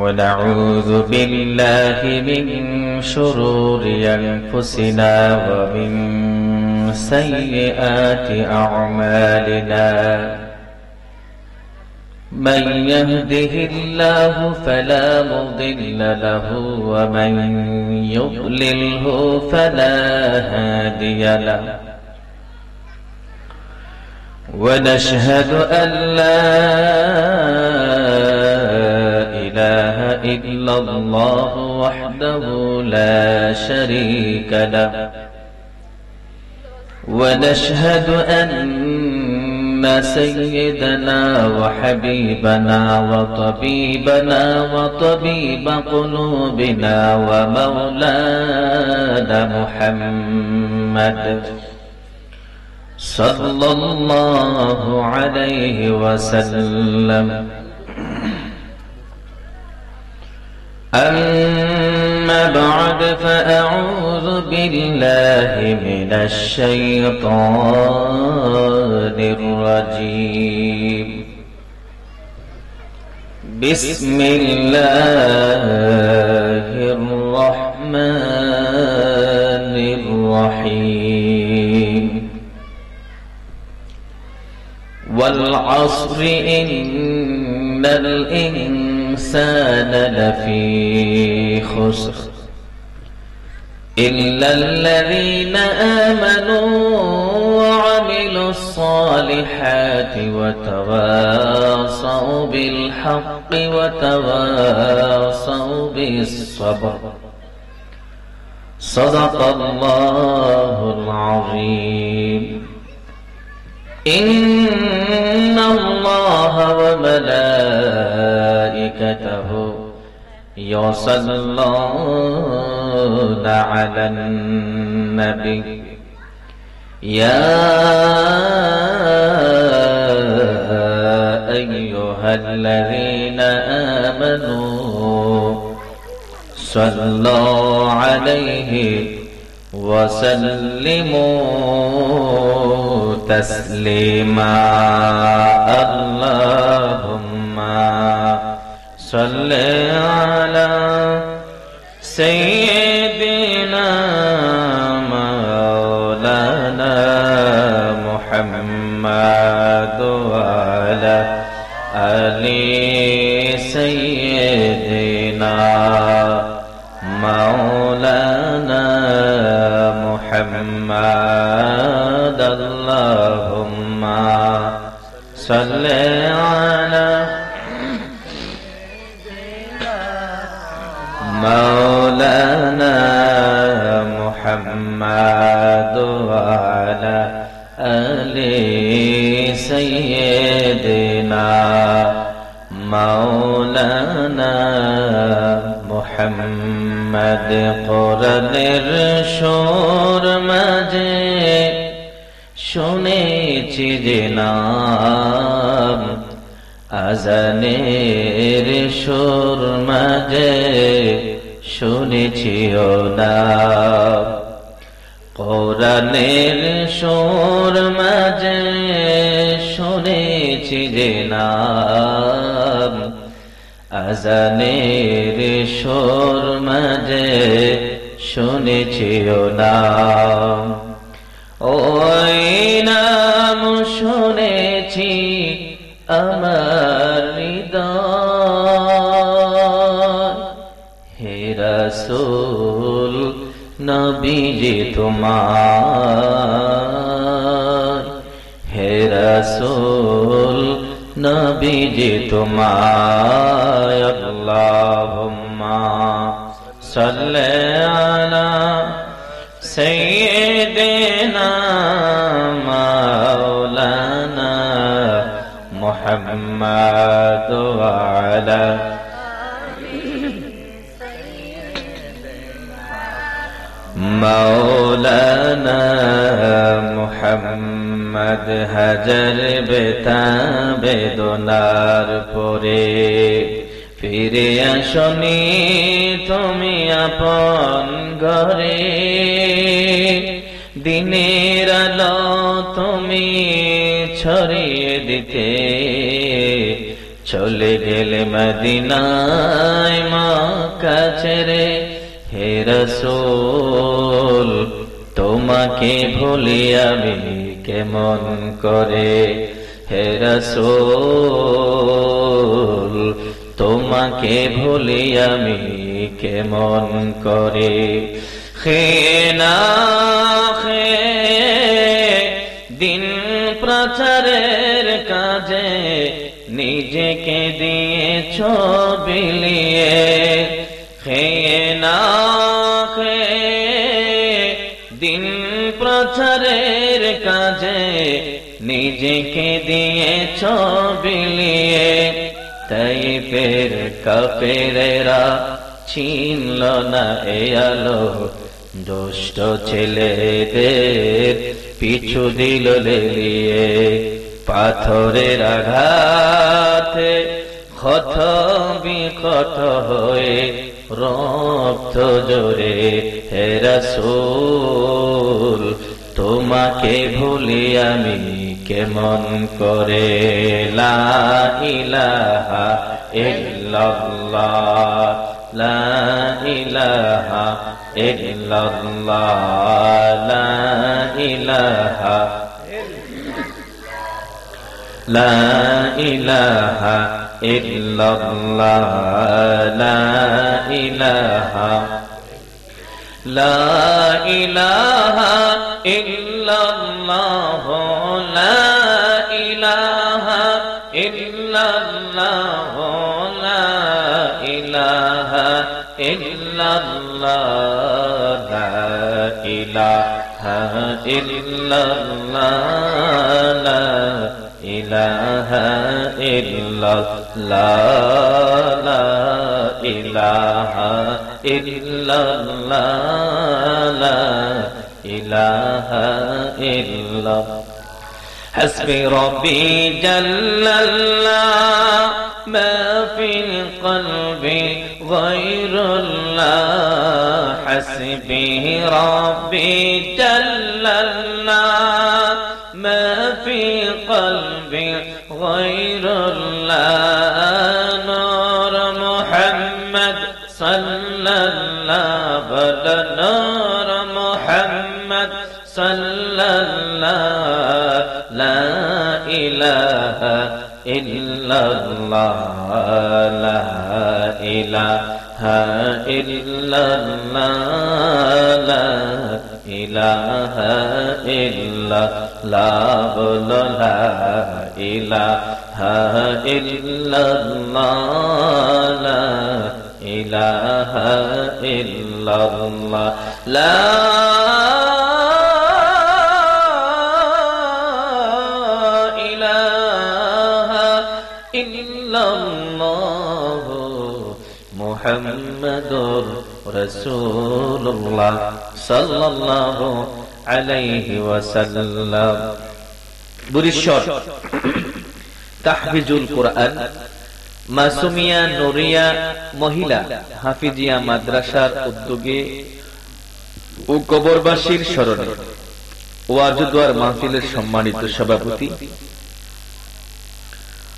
ونعوذ بالله من شرور أنفسنا ومن سيئات أعمالنا من يهده الله فلا مضل له ومن يضلله فلا هادي له ونشهد أن لا إله إلا الله وحده لا شريك له ونشهد أن سيدنا وحبيبنا وطبيبنا وطبيب قلوبنا ومولانا محمد صلى الله عليه وسلم. أما بعد فأعوذ بالله من الشيطان الرجيم. بسم الله الرحمن الرحيم. والعصر إن الإنسان لفي خسر إلا الذين آمنوا وعملوا الصالحات وتواصوا بالحق وتواصوا بالصبر. صدق الله العظيم. إن الله وملائكته يصلون على النبي يا أيها الذين آمنوا صلوا عليه وسلموا تسليما. اللهم صل على سيدنا مولانا محمد وعلى آل سيدنا مولانا محمد. اللهم صل على مولانا محمد وعلى آل سيدنا مولانا محمد. কোরআনের সুর মাঝে শুনেছি যে নাম, আজানের সুর মাঝে শুনেছি ও নাম। কোরআনের সুর মাঝে শুনেছি যে নাম, আজানের সুর মাঝে শুনেছি ও নাম। ওই নাম শুনেছি আমার হৃদয়। হে রাসূল নবীজি তোমার, হে রাসূল নবীজি তোমার। আল্লাহুম্মা সাল্লি আলা সাইয়্যিদিনা মাওলানা মুহাম্মদ ওয়া আলা মাওলানা মুহাম্মদ। হাজার বেতা বেদনার পরে ফিরে আসনি তুমি আপন ঘরে, দিনের আলো তুমি ছড়িয়ে দিতে চলে গেলে মদিনায় ছেড়ে হে রাসূল তোমাকে ভুলি আমি কেমন করে হে রাসূল তোমাকে ভুলি আমি কেমন করে খেনা খে দিন প্রচারের কাজে নিজেকে দিয়েছ বিলিয়ে খেনা খে দিন প্রচারের কাজে নিজেকে দিয়েছ বিলিয়ে তাইফের কাফেরেরা ছিনল না এ আলো দুষ্ট ছেলেদের পিছু দিল লেলিয়ে পাথরের আঘাতে ক্ষত বিক্ষত হয়ে রক্ত জোরে হে রাসূল তোমাকে ভুলি আমি কেমন করে লা ইলাহা ইল্লাল্লাহ লা ইলাহা ইল্লাল্লাহ লা ইলাহা লা ইলাহা ইল্লাল্লাহ লা ইলাহা লা ইলাহা ইল্লাল্লাহ লা ইলাহা ইল্লাল্লাহ লা ইলাহা ইল্লাল্লাহ লা ইলাহা ইল্লাল্লাহ লা ইলাহা ইল্লাল্লাহ লা ইলাহা ইল্লাল্লাহ লা ইলাহা ইল্লাল্লাহ حسبي ربي جل الله ما في القلب غير الله حسبي ربي جل الله ما في قلبي غير الله نور محمد صلى الله على نور محمد صلى الله لا إله إلا الله لا إله إلا الله لا إله إلا الله لا إله إلا الله لا إله إلا الله لا মুহাম্মাদুর রাসূলুল্লাহ সাল্লাল্লাহু আলাইহি ওয়াসাল্লাম। বুরিশ্বর তাহফিজুল কোরআন মাসুমিয়া নুরিয়া মহিলা হাফিজিয়া মাদ্রাসার উদ্যোগে ও কবরবাসীর স্মরণে ওয়াজুদওয়ার মাহফিলের সম্মানিত সভাপতি,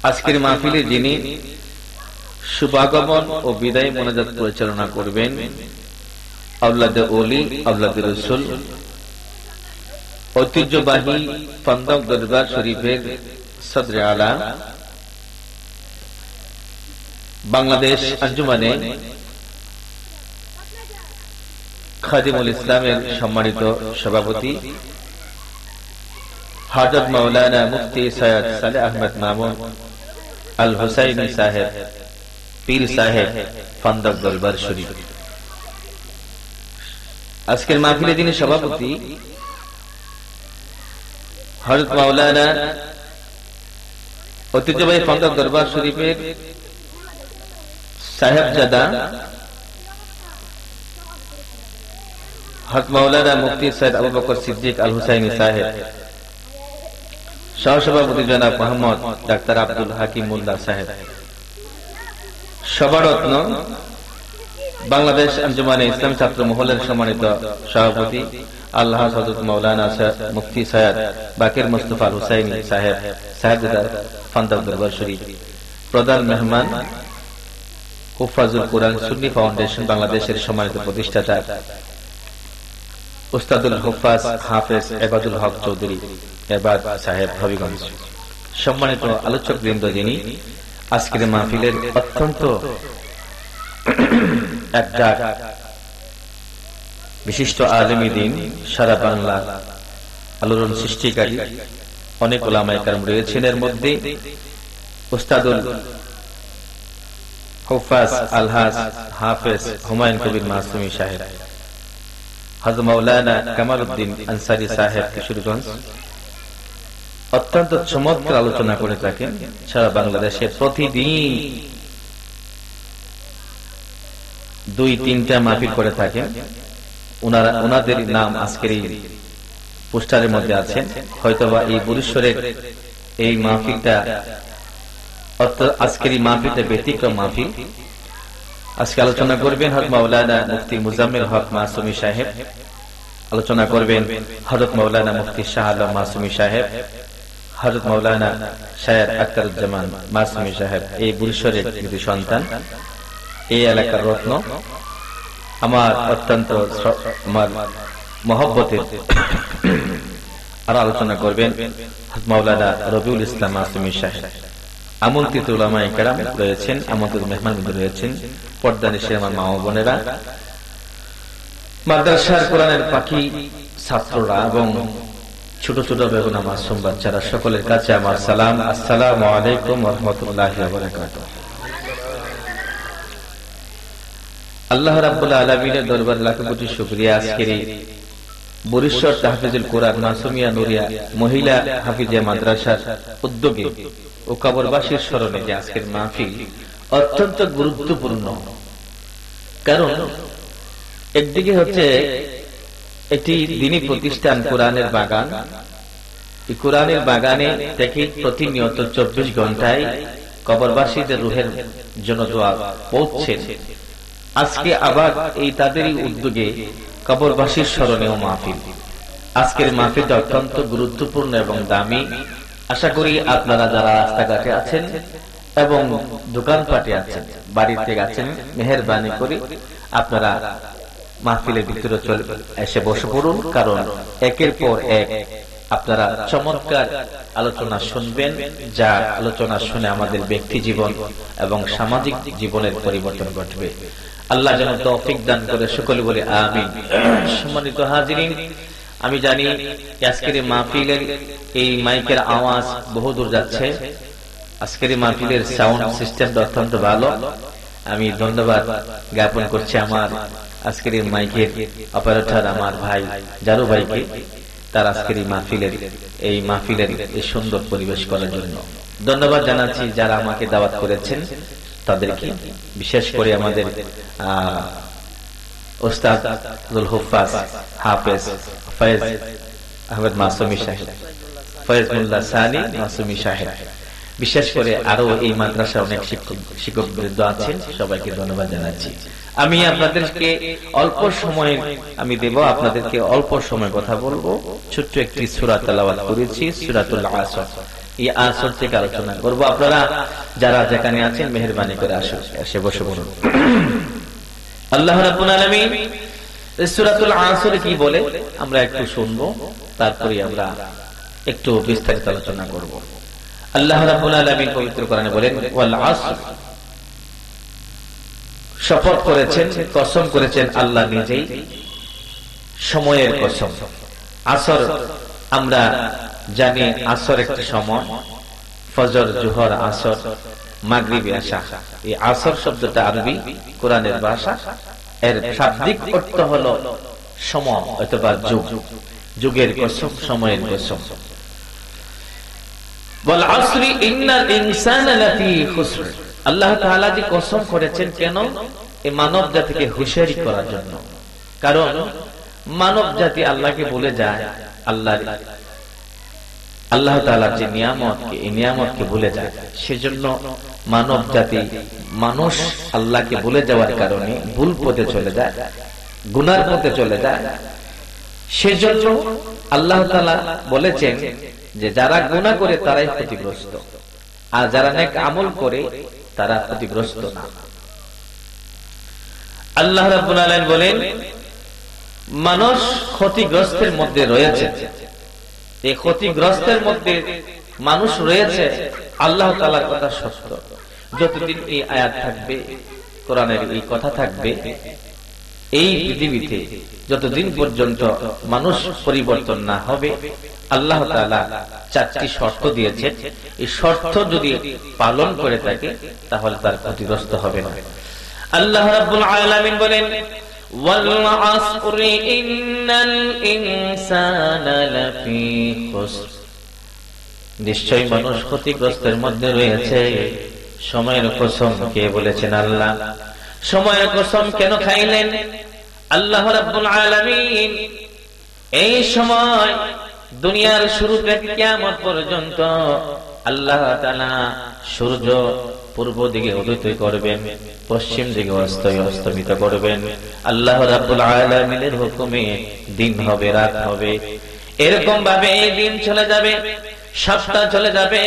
আজকের মাহফিলে যিনি শুভাগমন ও বিদায় মোনাজাত পরিচালনা করবেন আওলাদে ওলি আওলাদে রাসূল ঐতিহ্যবাহী ফান্দক দরবার শরীফের সদরে আলা বাংলাদেশ আঞ্জুমানে খাদিমুল ইসলামের সম্মানিত সভাপতি হযরত মাওলানা মুফতি সৈয়দ সালেহ আহমদ মামুন আল হুসাইনি সাহেব পীর সাহেব ফান্দক দরবার শরীফ। আজকের মাহফিলে যিনি সভাপতি হযরত মাওলানা ঐতিহ্যবাহী ফান্দক দরবার শরীফের সাহেবজাদা হযরত মাওলানা মুফতি সৈয়দ আবু বকর সিদ্দিক আল হুসাইনি সাহেব, সহসভাপতি জনাব মোহাম্মদ ডাক্তার আব্দুল হাকিম মোল্লা সাহেব, সভারত্ন বাংলাদেশ আঞ্জুমানে ইসলাম ছাত্র মহলের সম্মানিত সভাপতি আল্লাহ হযরত মাওলানা মুফতি সৈয়দ বাকির মুস্তাফা আল হুসাইনি সাহেব সাহেবজাদা ফান্দক দরবার শরীফ, প্রধান মেহমান হুফাজুল কোরআন সুন্নি ফাউন্ডেশন বাংলাদেশের সম্মানিত প্রতিষ্ঠাতা উস্তাদুল হুফাজ হাফেজ এবাদুল হক চৌধুরী এবাদ সাহেব হবিগঞ্জ, সম্মানিত আলোচক বৃন্দ, যিনি আজকের মাহফিলের অত্যন্ত একজাক বিশিষ্ট আলেমী দ্বীন, সারা বাংলা আলোড়ন সৃষ্টিকারী অনেক উলামায়ে কেরাম রয়েছেন। এর মধ্যে উস্তাদুল হুফাজ আলহাজ হাফেজ হুমায়ুন কবির মাসুমী সাহেব, হযরত মাওলানা কামাল উদ্দিন আনসারী সাহেব কিশোরগঞ্জ অত্যন্ত চমৎকার আলোচনা করে থাকেন। সারা বাংলাদেশে প্রতিদিন 2-3টা মাহফিল করে থাকেন। ওনাদের নাম আজকের এই পোস্টারের মধ্যে আছেন। হয়তোবা এই বরিশরের এই মাহফিলটা আজকের এই মাহফিলটা ব্যতিক্রম মাহফিল। আজকে আলোচনা করবেন হযরত মাওলানা মুফতি মুজাম্মিল হক মাসুমী সাহেব, আলোচনা করবেন হযরত মাওলানা মুফতি শাহ আলম মাসুমী সাহেব, হযরত মাওলানা শায়ের আখতারুজ্জামান মাসুমী সাহেব। এই বরিশরের কৃতি সন্তান, এই এলাকার রত্ন, আমার অত্যন্ত আমার মহব্বতের। আর আলোচনা করবেন হযরত মাওলানা রবিউল ইসলাম মাসুমী সাহেব। আমন্ত্রিত উলামায়ে কেরাম রয়েছেন, আমন্ত্রিত মেহমানবৃন্দ রয়েছেন, পর্দা নিশে আমার মা ও বোনেরা, মাদ্রাসার কোরআনের পাখি ছাত্ররা এবং ছোট ছোট বেগুনা মাসুম বাচ্চারা, সকলের কাছে আমার সালাম। আসসালামু আলাইকুম ওয়া রাহমাতুল্লাহি ওয়া বারাকাতুহু। আল্লাহ রাব্বুল আলামিনের দরবারে লাখ কোটি শুকরিয়া। আজকের এই বরিশর তাহফিজুল কোরআন মাসুমিয়া নুরিয়া মহিলা হাফিজিয়া মাদ্রাসার উদ্যোগে ও কবরবাসীর স্মরণে যে আজকের মাহফিল অত্যন্ত গুরুত্বপূর্ণ। কারণ একদিকে হচ্ছে একটি দ্বীনী প্রতিষ্ঠান কোরআনের বাগান, এই কোরআনের বাগানে থেকে প্রতিনিয়ত 24 ঘন্টায় কবরবাসীদের রুহের জন্য দোয়া পৌঁছছে। আজকে আবার এই তাদেরই উদ্যোগে কবরবাসীর স্মরণেও মাহফিল। আজকের মাহফিলটা অত্যন্ত গুরুত্বপূর্ণ এবং দামি। আশা করি আপনারা যারা রাস্তাঘাটে আছেন এবং দোকানপাটে আছেন, বাড়িতে আছেন, মেহেরবানি করে আপনারা মাহফিলের ভিতরে চলে এসে বসে পড়ুন। কারণ একের পর এক আপনারা চমৎকার আলোচনা শুনবেন, যা আলোচনা শুনে আমাদের ব্যক্তি জীবন এবং সামাজিক জীবনের পরিবর্তন ঘটবে। আল্লাহ যেন তৌফিক দান করে, সকলে বলে আমিন। সম্মানিত হাজিরিন, আমি জানি আজকের মাহফিলের এই মাইকের আওয়াজ বহুদূর যাচ্ছে। আজকের মাহফিলের সাউন্ড সিস্টেমটা অত্যন্ত ভালো। আমি ধন্যবাদ জ্ঞাপন করছি আমার আজকের এই মাইকের অপারেটর আমার ভাই জারু ভাইকে, তার আজকের এই মাহফিলের এই সুন্দর পরিবেশ করার জন্য ধন্যবাদ জানাচ্ছি। যারা আমাকে দাওয়াত করেছেন তাদেরকে, বিশেষ করে আমাদের উস্তাদুল হুফাজ হাফেজ ফয়েজ আহমেদ মাসুমী সাহেব, ফয়েজ মোল্লা সানি মাসুমী সাহেব, বিশেষ করে আরো এই মাদ্রাসার অনেক শিক্ষক বৃন্দ আছেন, সবাইকে ধন্যবাদ জানাচ্ছি। আমি আপনাদেরকে অল্প সময় আমি দেব, আপনাদেরকে অল্প সময় কথা বলবো। ছোট্ট একটি সূরা তেলাওয়াত করেছি, সূরাতুল আসর। এই আসর থেকে আলোচনা করব। আপনারা যারা যেখানে আছেন মেহেরবানি করে আসুন, এসে বসে পড়ুন। আল্লাহ রাব্বুল আলামিন সূরাতুল আসরে কি বলে আমরা একটু শুনবো, তারপরে আমরা একটু বিস্তারিত আলোচনা করব। আল্লাহ রাব্বুল আলামিন পবিত্র কোরআনে বলেন, ওয়াল আসর, শপথ করেছেন, কসম করেছেন আল্লাহ নিজেই, সময়ের কসম। আসর আমরা জানি, আসর একটি সময়, ফজর, জোহর, আসর, মাগরিব, এশা। এই আসর শব্দটা আরবি কোরআনের ভাষা, এর শাব্দিক অর্থ হলো সময় অথবা যুগ, যুগের কসম, সময়ের কসম। ওয়াল আসরি ইন্নাল ইনসানা লাফি খুসর, আল্লাহ তাআলা যে কসম করেছেন কেন? এই মানব জাতিকে হুঁশিয়ারি করার জন্য। কারণ মানব জাতি আল্লাহকে বলে যায়, আল্লাহ তাআলার যে নিয়ামতকে, এই নিয়ামতকে ভুলে যায়। সেজন্য মানব জাতি, মানুষ আল্লাহকে ভুলে যাওয়ার কারণে ভুল পথে চলে যায়, গুনার পথে চলে যায়। সেজন্য আল্লাহ তাআলা বলেছেন যে যারা গুনাহ করে তারাই ক্ষতিগ্রস্ত, আর যারা নেক আমল করে তারা ক্ষতিগ্রস্ত না। আল্লাহ রাব্বুল আলামিন বলেন মানুষ ক্ষতিগ্রস্তের মধ্যে রয়েছে। এই ক্ষতিগ্রস্তের মধ্যে মানুষ রয়েছে, আল্লাহ তাআলার কথা সত্য। যতদিন এই আয়াত থাকবে, কোরআনের এই কথা থাকবে, এই পৃথিবীতে যতদিন পর্যন্ত মানুষ পরিবর্তন না হবে, আল্লাহ তাআলা 4টি শর্ত দিয়েছে। এই শর্ত যদি পালন করে থাকে তাহলে তার ক্ষতিগ্রস্ত হবে না। আল্লাহ রাব্বুল আলামিন বলেন ওয়াল আসরি ইন্নাল ইনসানা লাফি খুসর, নিশ্চয়ই মানুষ ক্ষতিগ্রস্তের মধ্যে রয়েছে। সময়ের কসম কে বলেছেন? আল্লাহ। সময়ের কসম কেন খাইলেন? আল্লাহ রাব্বুল আলামিন এই সময় দুনিয়ার শুরু থেকে কিয়ামত পর্যন্ত আল্লাহ তাআলা সূর্য পূর্ব দিকে উদিত করবেন, পশ্চিম দিকে অস্তমিত করবেন। আল্লাহ রাব্বুল আলামিনের হুকুমে দিন হবে, রাত হবে। এরকম ভাবে এই দিন চলে যাবে, সপ্তাহ চলে যাবে,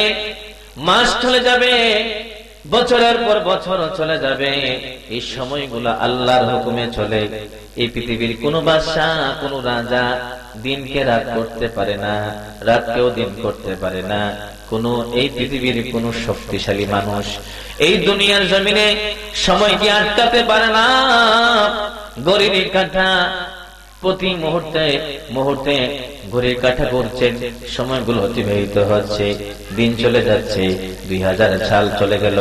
মাস চলে যাবে, বছরের পর বছর চলে যাবে। এই সময়গুলো আল্লাহর হুকুমে চলে। এই পৃথিবীর কোন বাদশা, কোন রাজা দিনকে রাত করতে পারে না, রাতকেও দিন করতে পারে না। কোন এই পৃথিবীর কোন শক্তিশালী মানুষ এই দুনিয়ার জমিনে সময়কে আটকাতে পারে না। ঘড়ির কাঁটা প্রতি মুহূর্তে মুহূর্তে ঘড়ির কাঁটা করছেন, সময়গুলো অতিবাহিত হচ্ছে, দিন চলে যাচ্ছে। 2000 সাল চলে গেল,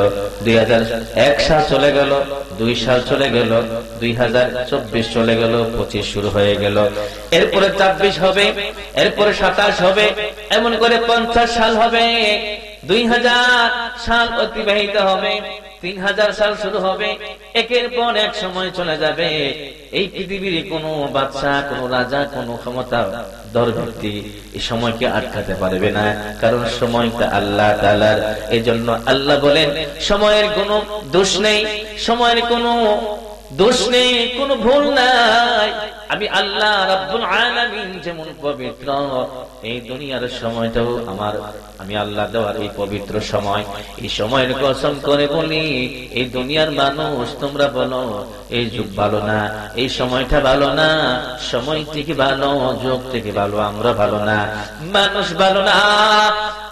2001 সাল চলে গেল, 2 সাল চলে গেল, 2024 চলে গেল, 25 শুরু হয়ে গেল, এরপরে 26 হবে, এরপরে 27 হবে, এমন করে 50 সাল হবে, 2000 সাল অতিবাহিত হবে, 3000 সাল শুরু হবে, একের পর এক সময় চলে যাবে। এই পৃথিবীর কোন বাদশা, কোন রাজা, কোন ক্ষমতা দরভক্তি এই সময়কে আটকাতে পারবে না, কারণ সময়টা আল্লাহ তাআলার। এই জন্য আল্লাহ বলেন সময়ের কোনো দোষ নেই, সময়ের কোনো দোষ নেই, কোনো ভুল নাই। আমি আল্লাহ রাব্বুল আলামিন যেমন পবিত্র, এই দুনিয়ার সময়টাও আমি আল্লাহ দেওয়ার এই পবিত্র সময়। এই সময়ের কসম করে বলি, এই দুনিয়ার মানুষ তোমরা বলো এই যুগ ভালো না, এই সময়টা ভালো না, সময় থেকে ভালো, যুগ থেকে ভালো, আমরা ভালো না, মানুষ ভালো না।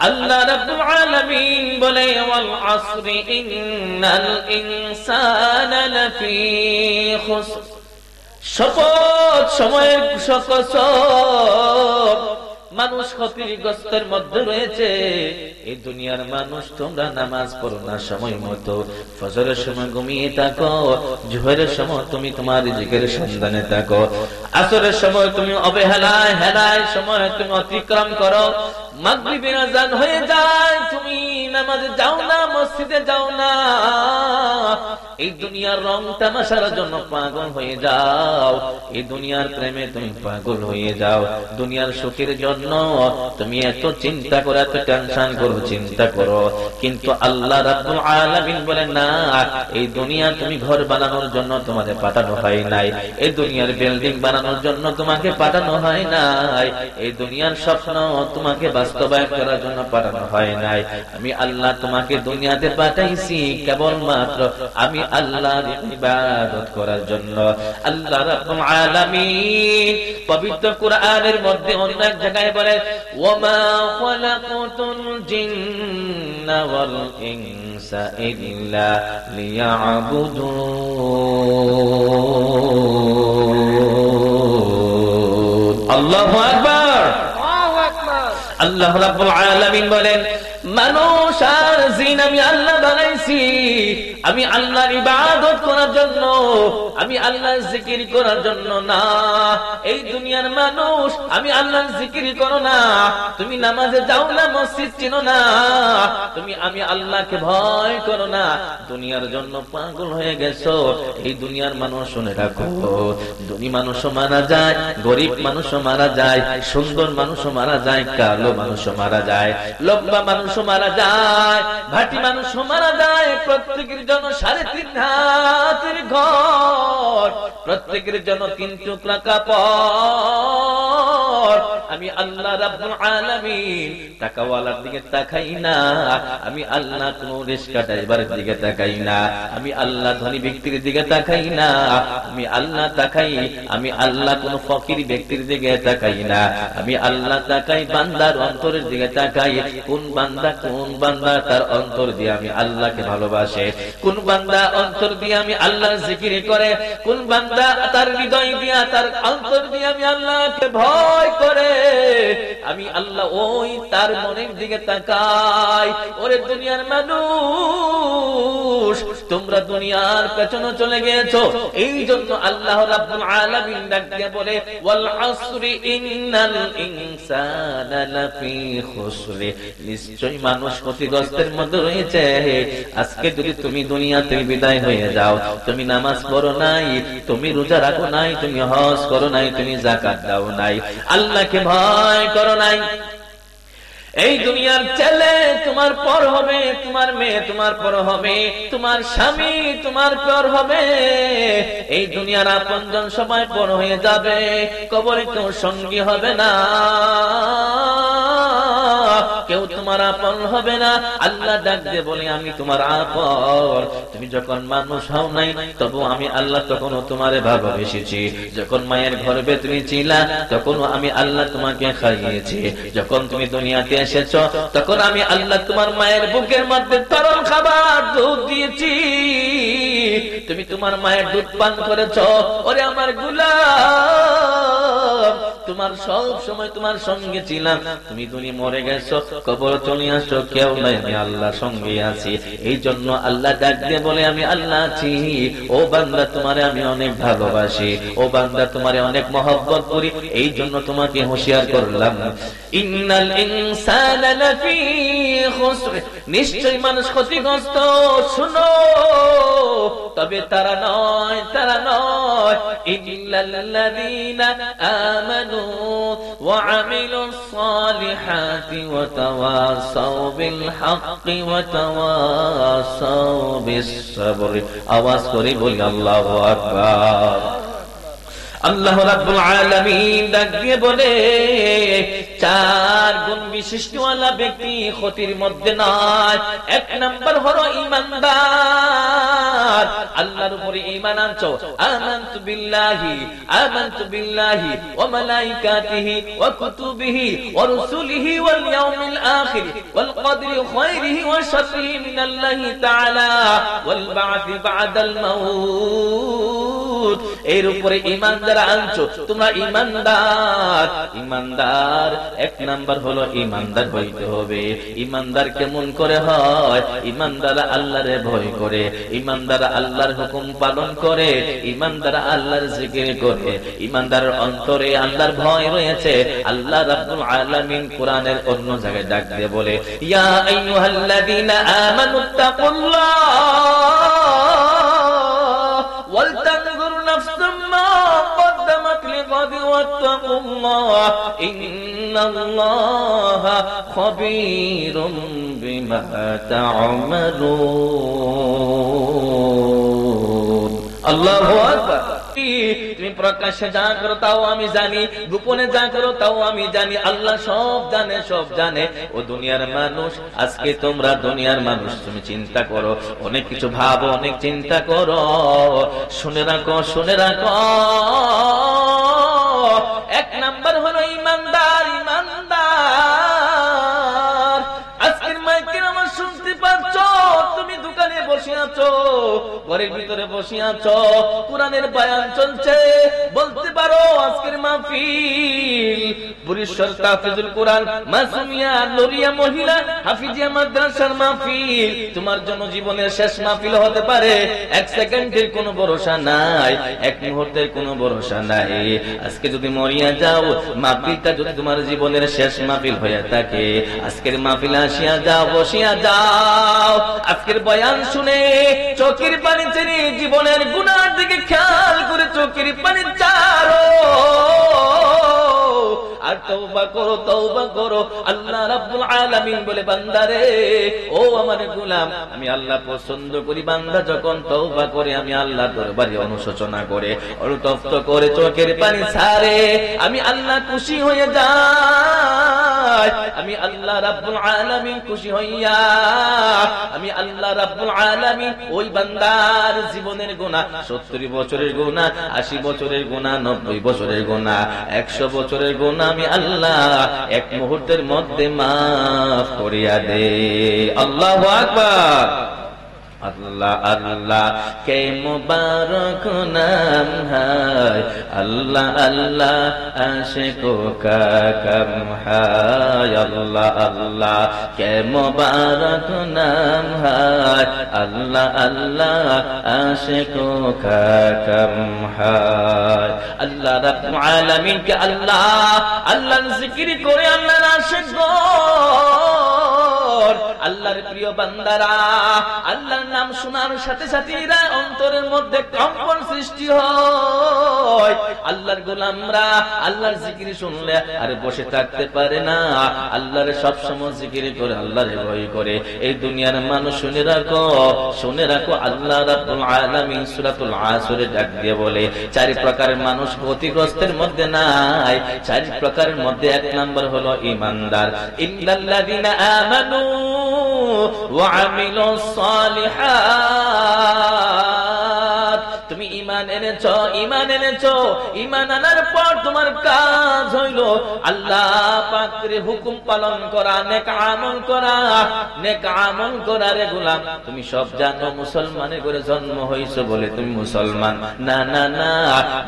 আল্লাহ রাব্বুল আলামিন বলে ওয়াল আসরি ইন্নাল ইনসানা লাফি খুসর, শপথ সময়ের কসম, মানুষ ক্ষতিগ্রস্তের মধ্যে রয়েছে। এই দুনিয়ার মানুষ তোমরা নামাজ পড়ো না সময় মতো, ফজরের সময় ঘুমিয়ে থাকো, জোহরের সময় তুমি তোমার রিজিকের সন্ধানে থাকো, আসরের সময় তুমি অবহেলায় হেলায় সময় তুমি অতিক্রম করো, মাগরিবের আযান হয়ে যায় তুমি নামাজে যাও না, মসজিদে যাও না, এই দুনিয়ার রং তামাশার জন্য পাগল হয়ে যাও, এই দুনিয়ার প্রেমে তুমি পাগল হয়ে যাও, দুনিয়ার সুখের জন্য তুমি এত চিন্তা করো, এত টেনশন করো, চিন্তা করো। কিন্তু আল্লাহ রাব্বুল আলামিন বলেন না, এই দুনিয়া তুমি ঘর বানানোর জন্য তোমাদের পাঠানো হয় নাই, এই দুনিয়ার বিল্ডিং বানানোর জন্য তোমাকে পাঠানো হয় নাই, এই দুনিয়ার স্বপ্ন তোমাকে বাস্তবায়ন করার জন্য পাঠানো হয় নাই। আমি আল্লাহ তোমাকে দুনিয়াতে পাঠাইছি কেবলমাত্র আমি আল্লাহর ইবাদত করার জন্য। আল্লাহ রাব্বুল আলামিন পবিত্র কোরআনের মধ্যে অন্য এক জায়গায় বলে ওয়ামা খালাকাতুল জিন্না ওয়াল ইনসা ইল্লা লিয়াবুদুন। আল্লাহু আকবার, আল্লাহু আকবার। আল্লাহ রাব্বুল আলামিন বলেন মানুষ আর জিন আমি আল্লাহ বানাইছি, আমি আল্লাহর ইবাদত করার জন্য, আমি আল্লাহর জিকির করার জন্য না। এই দুনিয়ার মানুষ আমি আল্লাহর জিকির করো না, তুমি নামাজে যাও না, মসজিদ চিনো না, তুমি আমি আল্লাহকে ভয় করো না, দুনিয়ার জন্য পাগল হয়ে গেছো। এই দুনিয়ার মানুষ শুনে রাখো, ধনী মানুষও মারা যায়, গরিব মানুষও মারা যায়, সুন্দর মানুষও মারা যায়, কালো মানুষও মারা যায়, লম্বা মানুষও মারা যায়, ভাটি মানুষও মারা যায়, প্রত্যেকের জন্য 3.5 হাতের ঘর, প্রত্যেকের জন্য 3 টুকরা কাপড়। আমি আল্লাহ রাব্বুল আলামিন টাকাওয়ালার দিকে তাকাই না, আমি আল্লাহ কোন রিক্সা ড্রাইভারের দিকে তাকাই না, আমি আল্লাহ ধনী ব্যক্তির দিকে তাকাই না, আমি আল্লাহ তাকাই, আমি আল্লাহ কোন ফকির ব্যক্তির দিকে তাকাই না, আমি আল্লাহ তাকাই বান্দার অন্তরের দিকে তাকাই। কোন বান্দা তার অন্তর দিয়ে আমি আল্লাহকে ভালোবাসে, কোন বান্দা অন্তর দিয়ে আমি আল্লাহর জিকির করে, কোন বান্দা তার হৃদয় দিয়া তার অন্তর দিয়ে আমি আল্লাহকে ভয় করে, আমি আল্লাহ ওই তার মনের দিকে তাকাই। ওরে দুনিয়ার মানুষ, তোমরা দুনিয়ার পেছনে চলে গিয়েছো, এই জন্য আল্লাহ রাব্বুল আলামিন ডাক দিয়ে বলে ওয়াল আসরি ইন্নাল ইনসানা লাফি খুসরি, নিশ্চয়ই মানুষ ক্ষতিগ্রস্তের মধ্যে রয়েছে। আজকে যদি তুমি দুনিয়াতে বিদায় হয়ে যাও, তুমি নামাজ পড়ো নাই, তুমি রোজা রাখো নাই, তুমি হজ করো নাই, তুমি যাকাত দাও নাই, আল্লাহকে ভয় করো নাই, এই দুনিয়ার ছেলে তোমার পর হবে, তোমার মেয়ে তোমার পর হবে, তোমার স্বামী তোমার পর হবে, এই দুনিয়ার আপনজন সবাই পর হয়ে যাবে, কবরে কেউ সঙ্গী হবে না, কেউ তোমার আপন হবে না। আল্লাহ ডাক দিয়ে বলে আমি তোমার আপন। তুমি যখন মানুষ হও নাই, তবু আমি আল্লাহ তখনও তোমারে ভালোবেসেছি। যখন মায়ের গর্ভে তুমি ছিলা, তখনও আমি আল্লাহ তোমাকে খাইয়েছি। যখন তুমি দুনিয়াতে এসেছো, তখন আমি আল্লাহ তোমার মায়ের বুকের মধ্যে তরল খাবার দুধ দিয়েছি, তুমি তোমার মায়ের দুধ পান করেছো। ওরে আমার গোলাম, তোমার সব সময় তোমার সঙ্গে ছিলাম, তুমি মরে গেছো, কবর চলে আসো, কেউ নাই, আমি আল্লাহর সঙ্গে আছি। এই জন্য আল্লাহ ডাক দিয়ে বলে আমি আল্লাহ আছি। ও বান্দা, তোমারে আমি অনেক ভালোবাসি, ও বান্দা তোমারে অনেক মহব্বত করি, এই জন্য তোমাকে হুঁশিয়ার করলাম। ইন্নাল ইনসানা লাফি খুসর, নিশ্চয়ই মানুষ ক্ষতিগ্রস্ত। শুনো, তবে তারা নয়, তারা নয়, ইল্লাল্লাযীনা আমানু ওয়া আমিলুস সালিহাতি ওয়া তাওয়াসাউ বিল হাক্কি ওয়া তাওয়াসাউ বিস সাবর। আওয়াজ করে বলি আল্লাহু আকবার। আল্লাহ রাব্বুল আলামিন ডাক দিয়ে বলে চার গুণ বিশিষ্টওয়ালা ব্যক্তি ক্ষতির মধ্যে নয়। এক নাম্বার হলো ঈমানদার, আল্লাহর উপরে ঈমান আনছো। আমানতু বিল্লাহি ওয়া মালাইকাতিহি ওয়া কুতুবিহি ওয়া রুসুলিহি ওয়াল ইয়াউমিল আখির ওয়াল কদরি খায়রিহি ওয়া শাররিহি মিনাল্লাহি তাআলা ওয়াল বা'থি বা'দাল মাউত। এর উপরে ঈমান যারা আনছো, তোমরা ঈমানদার। ঈমানদার এক নাম্বার হলো ঈমানদার হইতে হবে। ঈমানদার কেমন করে হয়? ঈমানদার আল্লাহরে ভয় করে, ঈমানদার আল্লাহর হুকুম পালন করে, ঈমানদার আল্লাহর জিকির করে, ঈমানদারের অন্তরে আল্লাহর ভয় রয়েছে। আল্লাহ রাব্বুল আলামিন কোরআনের অন্য জায়গায় ডাক দিয়ে বলে ইয়া আইয়ুহাল্লাযীনা আমানুত্তাকুল্লাহ ওয়াল তানজুর নাফসুম মা قدمت لغد واتقوا الله إن الله خبير بما تعملون الله أكبر। তুমি প্রকাশ্যে যা করো তাও আমি জানি, গোপনে যা করো তাও আমি জানি। আল্লাহ সব জানে, সব জানে। ও দুনিয়ার মানুষ, আজকে তোমরা দুনিয়ার মানুষ, তুমি চিন্তা করো, অনেক কিছু ভাবো, অনেক চিন্তা করো। শুনে রাখো, শুনে রাখো, এক নাম্বার হলো ঈমানদার। ঈমানদার আজকের মাইকের আমার শুনতে পাচ্ছ, তুমি দোকানে বসে আছো, ঘরের ভিতরে বসে আছো, কোরআনের বয়ান চলছে, বলতে পারো আজকের মাহফিল বরিশাল তাহফিজুল কোরআন মাসুমিয়া নূরিয়া মহিলা হাফিজিয়া মাদ্রাসার মাহফিল তোমার জন্য জীবনের শেষ মাহফিল হতে পারে। এক সেকেন্ডের কোনো ভরসা নাই, এক মুহূর্তের কোনো ভরসা নাই। আজকে যদি মরিয়া যাও, মাহফিলটা যদি তোমার জীবনের শেষ মাহফিল হয়ে থাকে, আজকের মাহফিলে আসিয়া যাও, বসিয়া যাও। আজকের বয়ান শুনে চোখের পানি ছেড়ে জীবনের গুনার দিকে খেয়াল করে চোখের পানি চারো। আর আর তওবা করো। আল্লাহ রাব্বুল আলামিন বলে, বান্দারে, ও আমার গোলাম, আমি আল্লাহ পছন্দ করি বান্দা যখন তওবা করে, আমি আল্লাহর দরবারে অনুশোচনা করে, অনুতপ্ত করে চোখের পানি ছাড়ে, আমি আল্লাহ খুশি হয়ে যাই। আমি আল্লাহ রাব্বুল আলামিন খুশি হইয়া, আমি আল্লাহ রাব্বুল আলামিন ওই বান্দার জীবনের গুনাহ, 70 বছরের গুনাহ, 80 বছরের গুনাহ, 90 বছরের গুনাহ, 100 বছরের গুনাহ আমি আল্লাহ এক মুহূর্তের মধ্যে মাফ করিয়া দে। আল্লাহু আকবার। আল্লাহ আল্লাহ কে মুবারক নাম হায়, আল্লাহ আল্লাহ আশিকো কা কাম হায়। আল্লাহ আল্লাহ কে মুবারক নাম হায়, আল্লাহ আল্লাহ আশিকো কা কাম হায়। আল্লাহ রাব্বুল আলামিন কে আল্লাহর জিকির করে আল্লাহর আশিক আল্লাহর প্রিয় বান্দারা, আল্লাহর নাম শোনার সাথে সাথে অন্তরের মধ্যে কম্পন সৃষ্টি হয়। আল্লাহর গোলামরা আল্লাহর জিকির শুনলে আর বসে থাকতে পারে না, আল্লাহর সব সময় জিকির করে, আল্লাহর ভয় করে। এই দুনিয়ার মানুষ শুনে রাখো, আল্লাহ রাব্বুল আলামিন সূরাতুল আসরে ডাক দিয়ে বলে, 4 প্রকারের মানুষ ক্ষতিগ্রস্তের মধ্যে নাই। 4 প্রকারের মধ্যে 1 নম্বর হলো ঈমানদার। ইল্লাল্লাযিনা আমানু ওয়া আমিলুস সালিহাত। তুমি ঈমান এনেছো, ঈমান আনার পর তোমার কাজ হইল আল্লাহ পাকের হুকুম পালন করা, নেক আমল করা। রে গোলাম, তুমি সব জানো মুসলমানের ঘরে জন্ম হইছো বলে তুমি মুসলমান। না না না,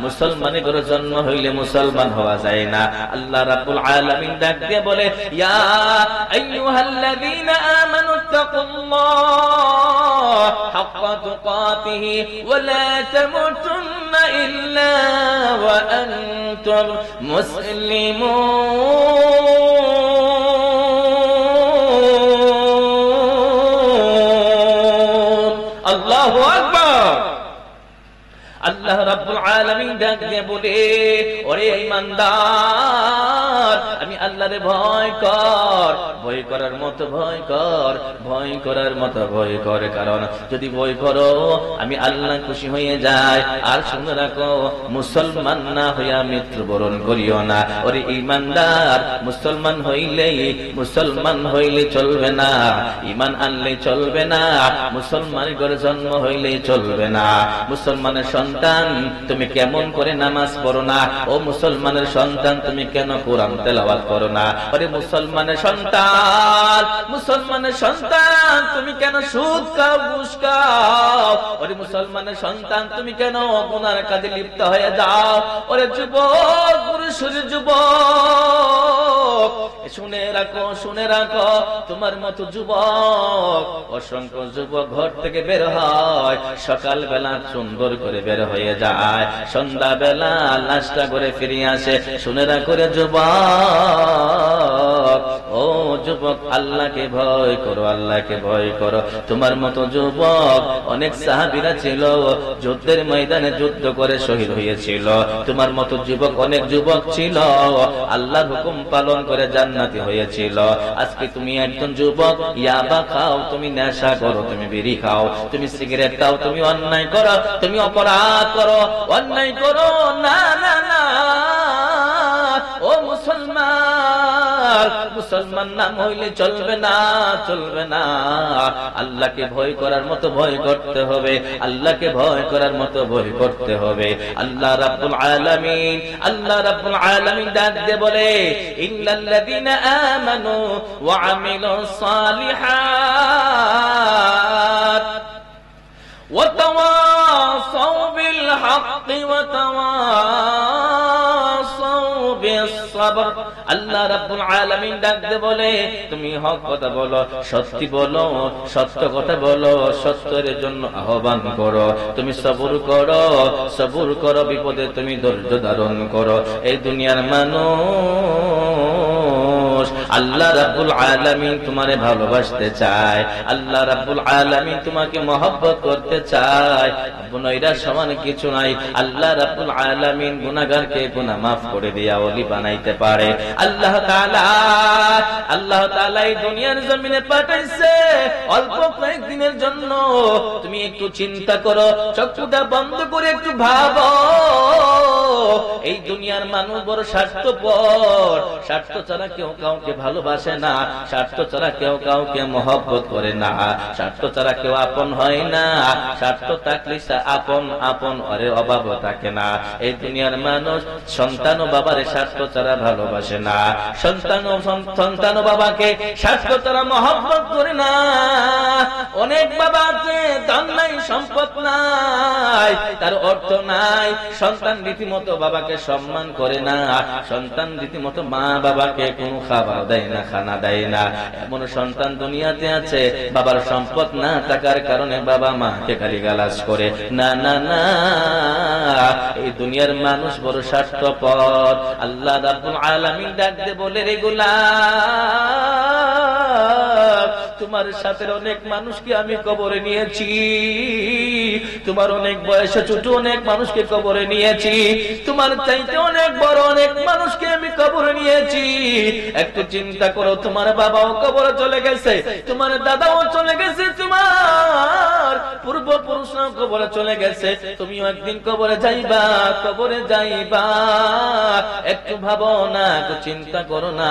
মুসলমানের ঘরে জন্ম হইলে মুসলমান হওয়া যায় না। আল্লাহ রাব্বুল আলামিন ডাক দিয়ে বলে, ইয়া আইয়ুহাল্লাযীনা আমানু তাকুল্লাহ হাক্কা তুকাতিহি ওয়া লা তামুতুন্না ইল্লা ওয়া আনতুম মুসলিমুন। আল্লাহু আকবার। আল্লাহ রাব্বুল আলামিন ডাক দিয়ে বলে, ওরে ঈমানদার, আমি আল্লাহরে ভয় করার মতো ভয় কর। কারণ যদি ভয় করো, আমি আল্লাহ খুশি হয়ে যাই। আর শুনে রাখো, মুসলমান না হইয়া মৃত্যুবরণ করিও না। ওরে ঈমানদার, মুসলমান হইলে চলবে না, ঈমান আনলে চলবে না, মুসলমানের ঘরে জন্ম হইলে চলবে না। মুসলমানের সন্তান তুমি কেমন করে নামাজ পড়ো না? ও মুসলমানের সন্তান, তুমি কেন কোরআন তেলাওয়াত করো না? ওরে মুসলমানের সন্তান, তুমি কেন সুদ খাও, ঘুষ খাও? ওরে মুসলমানের সন্তান, তুমি কেন গুনার কাজে লিপ্ত হয়ে যাও? ওরে যুবক, পুরুষের যুবক, শুনে রাখো, তোমার মতো যুবক, অসংখ্য যুবক ঘর থেকে বের হয়, সকাল বেলা সুন্দর করে বের হয়ে যায়, সন্ধ্যা বেলা নাস্তা করে ফিরে আসে। শুনে রাখো রে যুবক, ও যুবক, আল্লাহকে ভয় করো। তোমার মতো যুবক অনেক সাহাবীরা ছিল, যুদ্ধের ময়দানে যুদ্ধ করে শহীদ হয়েছিল। তোমার মতো যুবক অনেক যুবক ছিল, আল্লাহর হুকুম পালন করে জান্নাতি হয়েছিল। আজকে তুমি একজন যুবক, ইয়াবা খাও, তুমি নেশা করো, তুমি বিড়ি খাও, তুমি সিগারেট খাও, তুমি অন্যায় করো, তুমি অপরাধ করো, অন্যায় করো। না না না, ও মুসলমান নাম হইলে চলবে না। আল্লাহকে ভয় করার মতো ভয় করতে হবে, আল্লাহ রাব্বুল আলামিন ডাক দিয়ে বলে, ইল্লাল্লাযীনা আমানু ওয়া আমিলুস সালিহাত ওয়া তাওয়াসাউ বিল হাক্কি ওয়া তাওয়াসাউ বিস সাবর। আল্লাহ রাব্বুল আলামিন ডাক দিয়ে বলে, তুমি হক কথা বলো, সত্য কথা বলো, সত্যের জন্য আহ্বান করো, তুমি সবর করো, বিপদে তুমি ধৈর্য ধারণ করো। এই দুনিয়ার মানুষ মানুষ আল্লাহ রাব্বুল আলামিন তোমারে ভালোবাসতে চায়, আল্লাহ রাব্বুল আলামিন তোমাকে মহব্বত করতে চায়। গুনাহীরা সমান কিছু নাই। আল্লাহ রাব্বুল আলামিন গুনাহগারকে গুনাহ মাফ করে দিয়া ওলি বানাইতে পারে। আল্লাহ তাআলা এই দুনিয়ার জমিনে পাঠাইছে অল্প কয়েকদিনের জন্য। তুমি একটু চিন্তা করো, চক্ষুটা বন্ধ করে একটু ভাবো। এই দুনিয়ার মানুষ বড় স্বার্থপর। স্বার্থ ছাড়া কেউ কাউকে ভালোবাসে না, স্বার্থ ছাড়া কেউ কাউকে মহব্বত করে না, স্বার্থ ছাড়া কেউ আপন হয় না। স্বার্থ থাকলে আপন আপন ওরে অভাব থাকে না। এই দুনিয়ার মানুষ সন্তান ও বাবারে স্বার্থ ছাড়া ভালোবাসে না, সন্তান ও বাবাকে স্বার্থ ছাড়া মহব্বত করে না। অনেক বাবা আছে, ধন নাই, সম্পদ নাই, তার অর্থ নাই, সন্তান রীতিমতো বাবাকে সম্মান করে না, সন্তান রীতিমতো মা বাবাকে কোন খাবার দেয় না, খানা দেয় না। এমন সন্তান দুনিয়াতে আছে, বাবার সম্পদ না থাকার কারণে বাবা মাকে গালিগালাজ করে। না না না, এই দুনিয়ার মানুষ বড় স্বার্থপর। আল্লাহ রাব্বুল আলামিন ডাকতে বলে, রে গোলাম, তোমার সাথে অনেক মানুষকে আমি কবরে নিয়েছি, তোমার অনেক বয়সে ছোট অনেক মানুষকে কবরে নিয়েছি, তোমার চাইতে অনেক বড় অনেক মানুষকে আমি কবরে নিয়েছি। একটু চিন্তা করো, তোমার বাবাও কবরে চলে গেছে, তোমার দাদাও চলে গেছে, তোমার পূর্বপুরুষরাও কবরে চলে গেছে, তুমিও একদিন কবরে যাইবা, কবরে যাইবা। একটু ভাবো না, একটু চিন্তা করো না,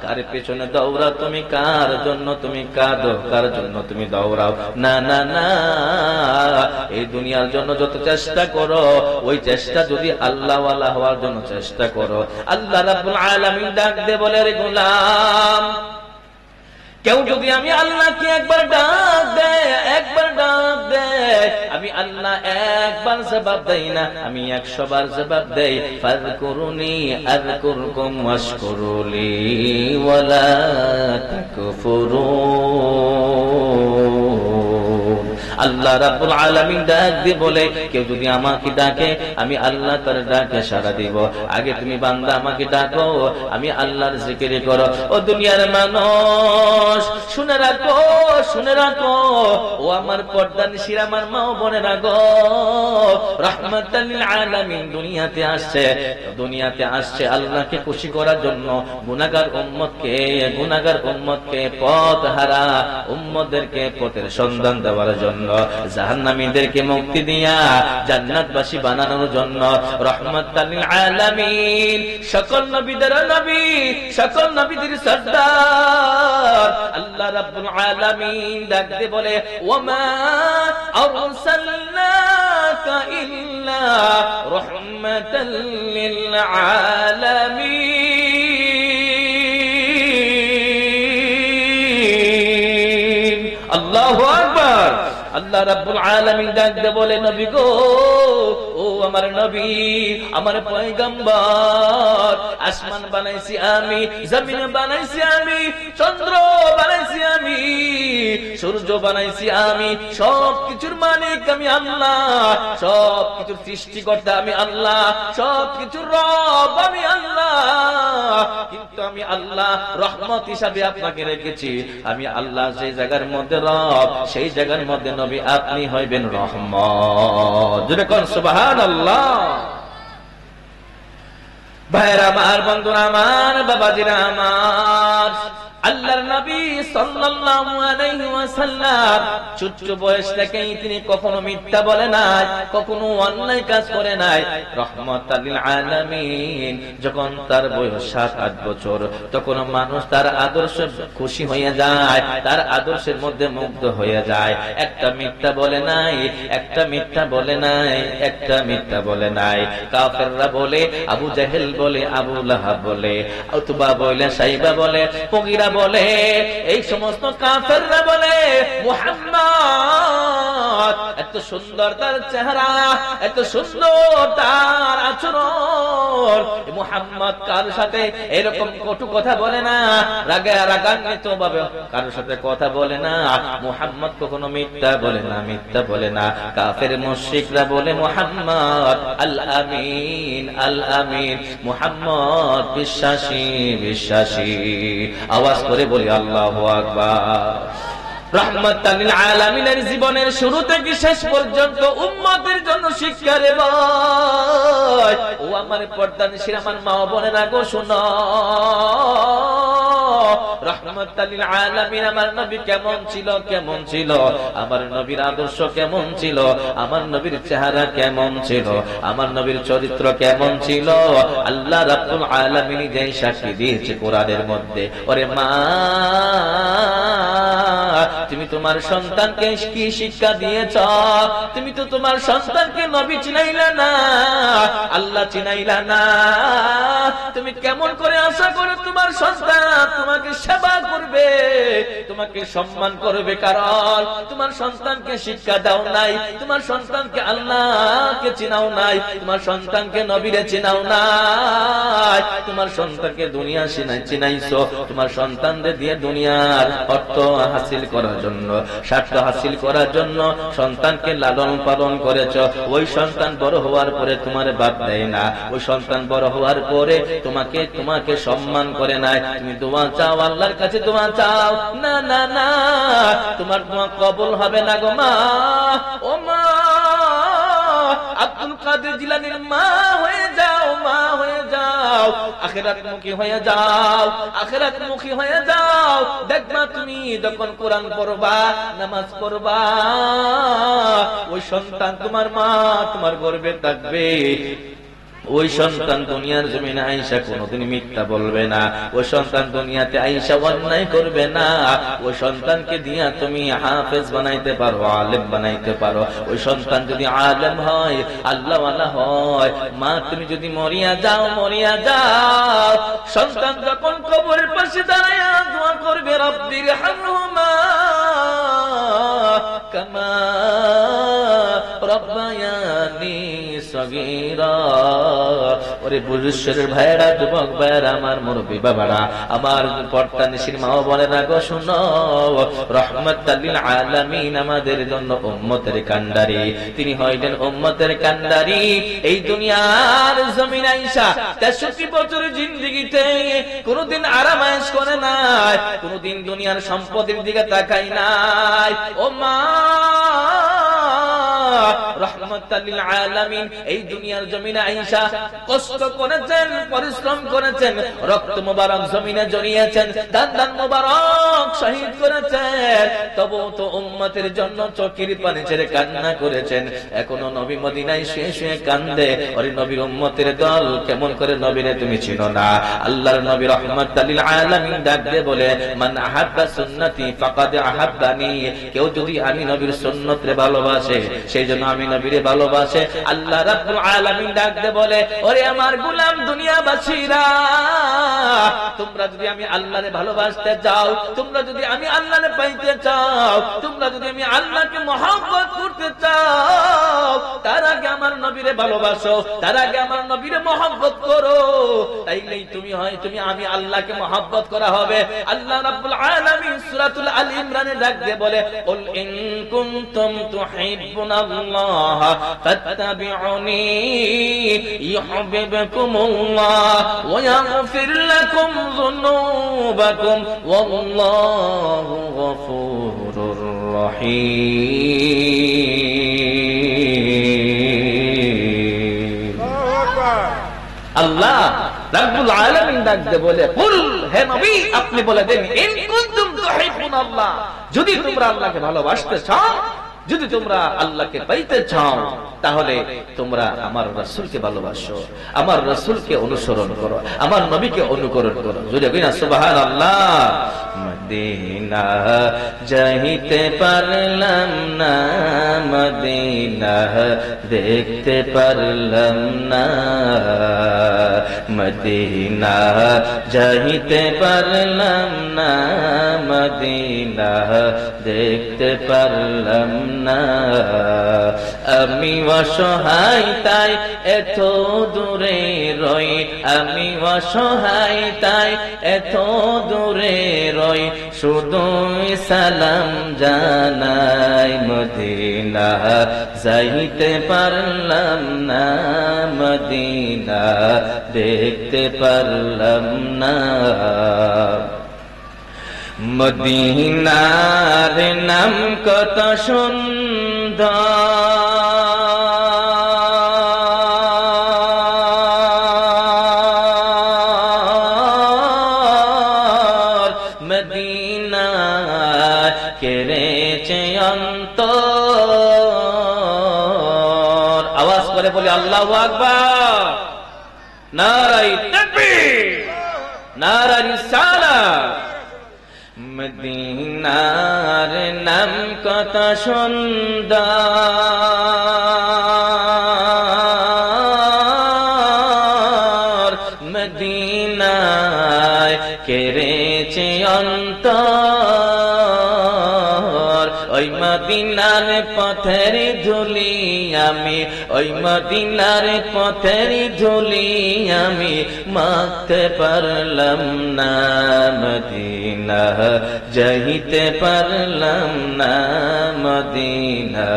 কার পেছনে দৌড়াও তুমি, কার জন্য তুমি কাঁদো, কার জন্য তুমি দৌড়াও। না না না, এই দুনিয়ার জন্য যত চেষ্টা করো, ওই চেষ্টা যদি আল্লাহ ওয়ালা হওয়ার জন্য চেষ্টা করো। আল্লাহ রাব্বুল আলামিন ডাক দে বলে, রে গোলাম, কেউ যদি আমি আল্লাহকে একবার ডাক দেয়, একবার ডাক দেয়, আমি আল্লাহ একবার জবাব দেই না, আমি 100 বার জবাব দেই। ফাযকুরুনি আযকুরকুম ওয়াশকুরুলি ওয়ালা তাকফুরুন। আল্লাহ রাব্বুল আলামিন ডাক দিয়ে বলে, কেউ যদি আমাকে ডাকে, আমি আল্লাহ তার ডাকে সাড়া দিব। আগে তুমি বান্দা আমাকে ডাকো, আমি আল্লাহর জিকির করো। ও দুনিয়ার মানুষ, শুনে রাখো, শুনে রাখো, ও আমার পর্দানিশীর আমার মা ও বোনেরা গো, রাহমাতাল লিল আলামিন দুনিয়াতে আসছে, দুনিয়াতে আসছে আল্লাহকে খুশি করার জন্য। গুনাহগার উম্মতকে পথহারা উম্মতদেরকে পথের সন্ধান দেওয়ার জন্য, জাহান্নামীদেরকে মুক্তি দিয়া জান্নাতবাসী বানানোর জন্য। রাহমাতাল লিল আলামিন, সকল নবীদের নবী, সকল নবীদের সরদার আল্লাহ রাব্বুল আলামিন ডাকতে বলে, ওয়ামা আরসালনাকা ইল্লা রাহমাতাল লিল আলামিন। আল্লাহু আকবার। আল্লাহ রাব্বুল আলামিন ডাকতে বলে, নবী গো, ও আমার নবী, আমার পয়গম্বর, আসমান বানাইছি আমি, জমিন বানাইছি আমি, চন্দ্র বানাইছি আমি, সূর্য বানাইছি আমি, সবকিছুর মালিক আমি আল্লাহ, সবকিছুর সৃষ্টিকর্তা আমি আল্লাহ, সবকিছুর রব আমি আল্লাহ। কিন্তু আমি আল্লাহ রহমত হিসাবে আপনাকে রেখেছি। আমি আল্লাহ সেই জায়গার মধ্যে রব, সেই জায়গার মধ্যে নবী আপনি হইবেন রহমত। জোরে কোন সুবহানাল্লাহ। ভাইরা আমার, বন্ধুরা আমার, বাবাজিরা আমার, আল্লাহর নবী সাল্লাল্লাহু আলাইহি ওয়াসাল্লাম ছোট বয়স থেকেই তিনি কখনো মিথ্যা বলে নাই, কখনো অন্যায় কাজ করে নাই। রাহমাতাল লিল আলামিন যখন তার বয়স 7-8 বছর, তখন মানুষ তার আদর্শে খুশি হয়ে যায়, তার আদর্শের মধ্যে মুগ্ধ হয়ে যায়। একটা মিথ্যা বলে নাই, একটা মিথ্যা বলে নাই, একটা মিথ্যা বলে নাই। কাফেররা বলে, আবু জাহেল বলে, আবু লাহাব বলে, উতবা বলে, সাইবা বলে, মুগীরা বলে, এই সমস্ত কাফেররা বলে মুহাম্মদ এত সুন্দর তার চেহারা, এত সুন্দর তার আচরণ, মুহাম্মদ কার সাথে এরকম কটু কথা বলে না, রাগান্বিত ভাবে কারোর সাথে কথা বলে না। মুহাম্মদ কখনো মিথ্যা বলে না, মিথ্যা বলে না। কাফের মুশরিকরা বলে মুহাম্মদ আল আমিন, আল আমিন, মুহাম্মদ বিশ্বাসী, বিশ্বাসী। আওয়াজ করে বলি আল্লাহু আকবার। রাহমাতাল লিল আলামিনের জীবনের শুরু থেকে শেষ পর্যন্ত উম্মতের জন্য শিক্ষা রে ভাই। ও আমার পর্দানিশীল আমার মা বোনেরা গো শোনো, রাহমাতাল লিল আলামিন আমার নবী কেমন ছিল, কেমন ছিল, আমার নবীর আদর্শ কেমন ছিল, আমার নবীর চেহারা কেমন ছিল, আমার নবীর চরিত্র কেমন ছিল, আল্লাহ রাব্বুল আলামিন যে সাক্ষী দিয়েছে কোরআনের মধ্যে। ওরে মা, তুমি তোমার সন্তানকে কি শিক্ষা দিয়েছ? তুমি তো তোমার সন্তানকে নবী চিনাইলা না, আল্লাহ চিনাইলা না। তুমি কেমন করে আশা করে তোমার সন্তান তোমাকে সেবা করবে, তোমাকে সম্মান করবে? কারণ তোমার সন্তানকে শিক্ষা দাও নাই, তোমার সন্তানকে আল্লাহকে চিনাও নাই, তোমার সন্তানকে নবীরে চিনাও নাই, তোমার সন্তানকে দুনিয়া চিনাইছো, তোমার সন্তানদের দিয়ে দুনিয়ার অর্থ হাসিল করার জন্য, স্বার্থ হাসিল করার জন্য সন্তানকে লালন পালন করেছ। ওই সন্তান বড় হওয়ার পরে তোমার বাদ দেয় না, ওই সন্তান বড় হওয়ার পরে তোমাকে সম্মান করে নাই। তুমি দোয়া চাও, আল্লাহর কাছে দোয়া চাও, না না না, তোমার দোয়া কবুল হবে না গো মা। ও মা, আব্দুল কাদের জিলানীর মা হয়ে যাও, মা হয়ে যাও, আখিরাতমুখী হয়ে যাও, আখিরাতমুখী হয়ে যাও। দেখবা তুমি যখন কোরআন পড়বা, নামাজ পড়বা, ওই সন্তান তোমার মা তোমার গর্বে থাকবে। ওই সন্তান দুনিয়ার জমিনে আয়েশা কোনোদিন মিথ্যা বলবে না, ওই সন্তান দুনিয়াতে আয়েশা অন্যায় করবে না। ওই সন্তানকে দিয়া তুমি হাফেজ বানাইতে পারো, আলেম বানাইতে পারো। ওই সন্তান যদি আলেম হয়, আল্লাহওয়ালা হয়, মা তুমি যদি মরিয়া যাও, মরিয়া যাও, সন্তান যখন কবরের পাশে দাঁড়ায়া দোয়া করবে, রব্বির হামহুমা কামা রব্বায়ানি সগীরা। ওরে বুজুর্গের ভাইরা, যুবক ভাইরা, আমার মুরব্বী বাবারা, আমার পর্দানিশীল মা বোনেরা গো শুনো, রাহমাতাল লিল আলামিন আমাদের জন্য উম্মতের কান্ডারি, তিনি হইলেন উম্মতের কান্ডারি। এই দুনিয়ার জমিনে আয়েশা 63 বছর জিন্দেগিতে কোনদিন আরাম আয়েশ করে নাই, কোনদিন দুনিয়ার সম্পদের দিকে তাকাই নাই। ও মা, রাহমাতাল লিল আলামিন এই দুনিয়ার জমিনে আয়েশা কষ্ট করেছেন, পরিশ্রম করেছেন, রক্ত মোবারক জমিনে জড়িয়েছেন, দান মোবারক শহীদ করেছেন, তবু তো উম্মতের জন্য চোখের পানি ছেড়ে কান্না করেছেন। এখনো নবী মদিনায় শুয়ে শুয়ে কান্দে। ওরে নবীর উম্মতের দল, কেমন করে নবীরে তুমি চিনো না? আল্লাহর নবী রাহমাতাল লিল আলামিন ডাক দিয়ে বলে, মান আহাব্বা সুন্নতি ফাকাদ আহাব্বানি। কেউ যদি আমি নবীর সুন্নতরে ভালোবাসে, সেই জন্য আমি নবীরে ভালোবাসে। আল্লাহ রাব্বুল আলামিন ডাক দিয়ে বলে, ওরে আমার গোলাম দুনিয়াবাসীরা, তোমরা যদি আমি আল্লাহরে ভালোবাসতে চাও, তোমরা যদি আমি আল্লাহরে পাইতে চাও, তোমরা যদি আমি আল্লাহকে মহব্বত করতে চাও, তার আগে আমার নবীরে ভালোবাসো, তার আগে আমার নবীরে মহব্বত করো। তাইলেই তুমি আমি আল্লাহকে মহব্বত করা হবে। আল্লাহ রাব্বুল আলামিন সূরাতুল আল ইমরানে ডাক দিয়ে বলে, কুল ইন কুনতুম তুহিব্বুনাল্লাহ ফাত্তাবিউনি ইউহিব্বুকুমুল্লাহ ওয়া ইয়াগফির লাকুম যুনুবাকুম ওয়াল্লাহু গফুরুর রহিম। আল্লাহ রাব্বুল আলামিন ডাক দিয়ে বলে, কুল, হে নবী আপনি বলে দেন, ইন কুনতুম তুহিব্বুনাল্লাহ, যদি তোমরা আল্লাহকে ভালোবাসতে চাও যদি তোমরা আল্লাহকে পাইতে চাও তাহলে তোমরা আমার রাসূলকে ভালোবাসো, আমার রাসূলকে অনুসরণ করো, আমার নবীকে অনুকরণ করো। যদি বলি না সুবহানাল্লাহ। মদিনা যাইতে পারলাম না, মদিনা দেখতে পারলাম না, মদিনা যাইতে পারলাম না, মদিনা দেখতে পারলাম না। আমি অসহায় তাই এত দূরে রই, আমি অসহায় তাই এত দূরে রই, শুধু সালাম জানাই। মদিনা যাইতে পারলাম না, মদিনা দেখতে পারলাম না। মদিনার নাম কত সুন্দর, মদিনা কেড়েছে অন্তর। আওয়াজ করে বলি আল্লাহু আকবার, নারায়ে তাকবীর, নারায়ে রিসালাত। মদিনার নাম কত সুন্দর, মদিনায় কেড়েছে অন্তর। ওই মদিনার পথের ধুলি আমি, ওই মদিনার পথের ধুলি আমি মাখতে পারলাম না, মদিনা যাইতে পারলাম না, মদিনা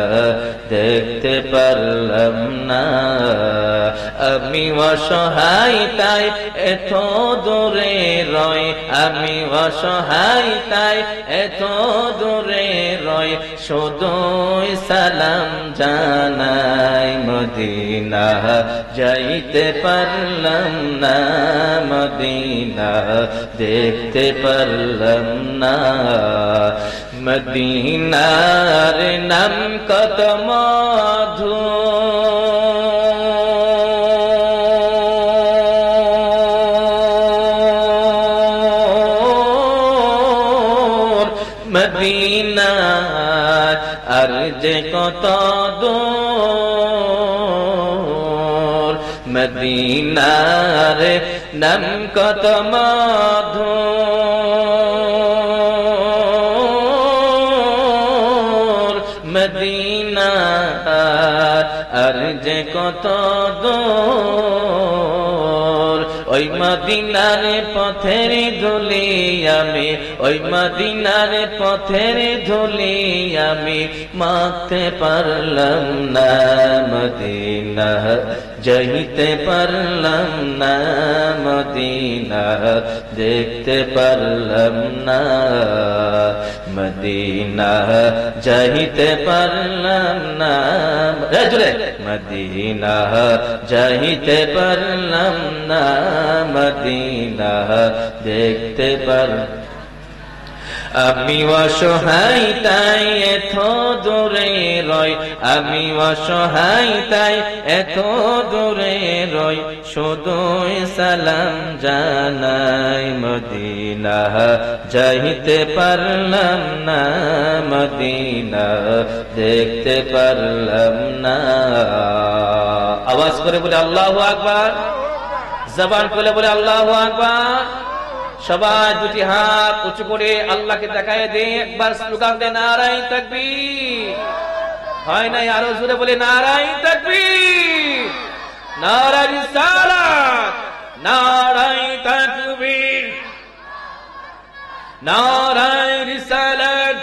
দেখতে পারলাম না। আমি অসহায় তাই এত দূরে রই, আমি অসহায় তাই এত দূরে রই, শুধু সালাম জানাই। মদিনা যাইতে পারলাম না, মদিনা দেখতে পারলাম না। মদিনার নাম কত মধু, মদিনা আর যে কত দূর, মদিনার নাম কত মধুর, মদিনা আর যে কত দূর। ওই মদিনার পথের ধুলি আমি, ওই মদিনার পথের ধুলি আমি মাখতে পারলাম না, মদিনা যাইতে পারলাম না, মদিনা দেখতে পারলাম না, মদিনা যাইতে পারলাম না। মদিনা যাইতে পারলাম না, মদিনা দেখতে পার। আমি অসহায় তাই এত দূরে রই, আমি অসহায় তাই এত দূরে রই, শুধু সালাম জানাই। মদিনা যাইতে পারলাম না, মদিনা দেখতে পারলাম না। আওয়াজ করে বলে আল্লাহু আকবার, জবান খুলে বলে আল্লাহু আকবার। সবাই দুটি হাত উঁচু করে আল্লাহকে দেখায় দে, একবার স্লোগান দে নারায়ে তাকবীর। হয় নাই, আরো জোরে বলে নারায়ে তাকবীর, নারায়ে রিসালাত, নারায়ে তাকবীর, নারায়ে রিসালাত।